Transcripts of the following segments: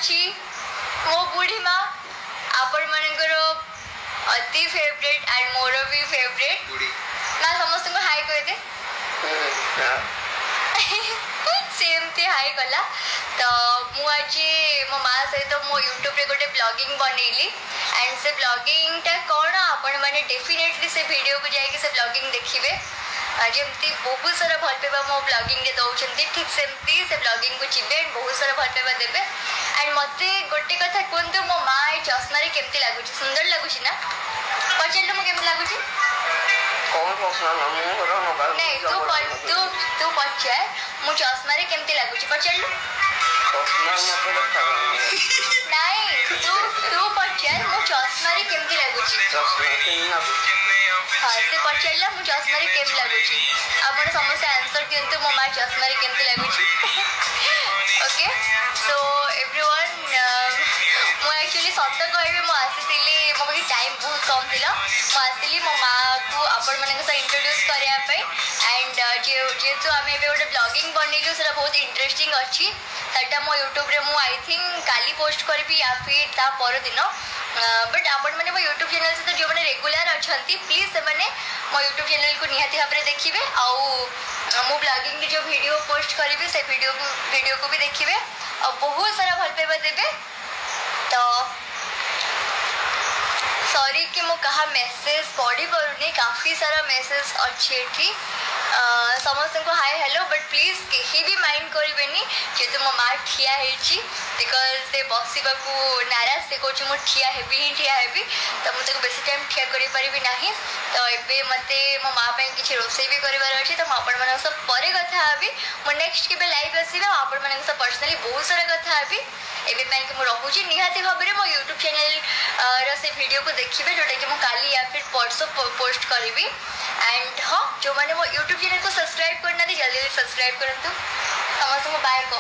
अच्छी मो बुढ़ी माँ आपण मानकर अति फेवरेट एंड मोर भी फेवरेट माँ समस्त को हाई कह दे सेमती हाई कला तो मुझे मो माँ सहित मो यूट्यूब रे गोटे ब्लॉगिंग बनैली एंड से ब्लॉगिंग टा कौन आपण माने डेफिनेटली से वीडियो को जाके से ब्लॉगिंग देखिए जमती बहुत सारा भल पाइबा मो ब्लॉगिंग रे दउछंती ठीक सेमती से ब्लॉगिंग को जिबे बहुत सारा भल पाइबा देबे एंड मते गोटे कथा कोनतो मो माँ ए चश्मा रे केमती लागुची सुंदर लागुची ना पचेल मो केमती लागुची कौन चश्मा ना मो रो न नहीं तू पचार मो चश्मा रे केमती लागुची पचेल चश्मा मते देखा नहीं तू पचार मो चश्मा रे केमती लागुची चश्मा के ना हाँ से पचारला मो चश्मा रे केम लागुची आपण समस्या आंसर दियंतु मो माँ चश्मा रे केमती लागुची ओके सो एवरीवन मो एक्चुअली सत कहबी मो आसीली मो पाखे टाइम बहुत कम थिला मो आसीली मो माँ को आपण मानक से इंट्रोड्यूस करिया पे एंड जेहेतु आम ए गोटे ब्लॉगिंग बनैलु से बहुत इंटरेस्टिंग अच्छी सेटा मो यूट्यूब रे मु आई थिंक काली पोस्ट करबी या फिर ता पर दिन बट आपण मैंने मो यूट्यूब चैनल से जो मैंने रेगुलर अच्छा प्लीज से मैंने मो यूट्यूब चैनल को निहाती भाव में देखिए आउ मो ब्लॉगिंग जो वीडियो पोस्ट करी से वीडियो को भी देखिए और बहुत सारा भल पाइबा देबे तो सॉरी कि मो कहा मैसेज पढ़ी पारुनी काफ़ी सारा मैसेज अच्छी थी समस्त को हाय हेलो बट प्लीज कहीं भी माइंड करेनि जेहेतु मो माँ ठिया होती बिकज से बसवा नाराज से कौन मुझे ठिया हेबी ही ठिया हेबी तो मुझे बेसी टाइम ठिया कर पारि ना तो ये मत मो माँ किसी रोसे भी करार अच्छे तो मुझे सब पर कथा हेबी मो नेक्स्ट के लाइव आसवे आपण मान पर्सनाली बहुत सारा कथा हेबी एवं कि मुझे निहाती भाव में मो यूट्यूब चैनल से वीडियो को देखिए जोटा कि काली या फिर परसों पोस्ट करी एंड हाँ जो मैंने मो यूट्यूब चैनल को सब्सक्राइब करना जल्दी जल्दी सब्सक्राइब करतु समस्त को बाय को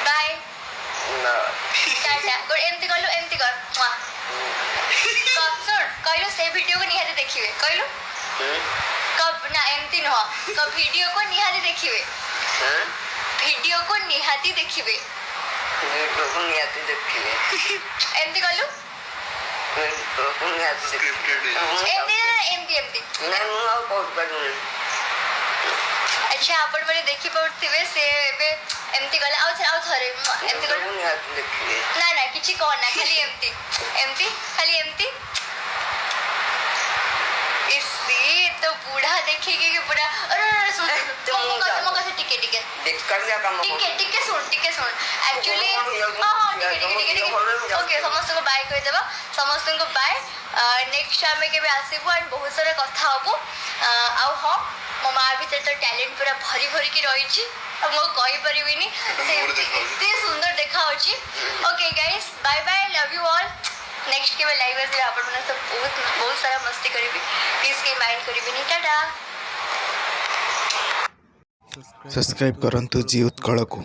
बाय टाटा गुड एमती कर लो एमती कर सुन कहलु से वीडियो को निहाती देखिए कहलु कब ना एमती नुह कब वीडियो को निहाती देखिए वीडियो को निहाती देखिए एमती कहलु अच्छा आपण मैंने देखी पड़े से एमती गला आउ थरे एमती कर ना ना किछि कह ना खाली एमती एमती खाली एमती इसी तो बूढ़ा देखेगी कि पूरा अरे सुन मो कथा टिके टिके देख कर जा काम टिके सुन एक्चुअली हां टिके ओके समस्त को बाय कह देबा समस्त को बाय नेक्स्ट आमे के आसबू एंड बहुत सारा कथा हबू आउ हाँ मो माँ भीतर तो टैलेंट पूरा भरी भरी की रही मो कही पारिनी से सुंदर देखा okay guys bye bye love you all next के लाइव आसे आप सब बहुत सारा मस्ती करी प्लीज के माइंड करी टाटा सब्सक्राइब करंतु जी उत्कल को।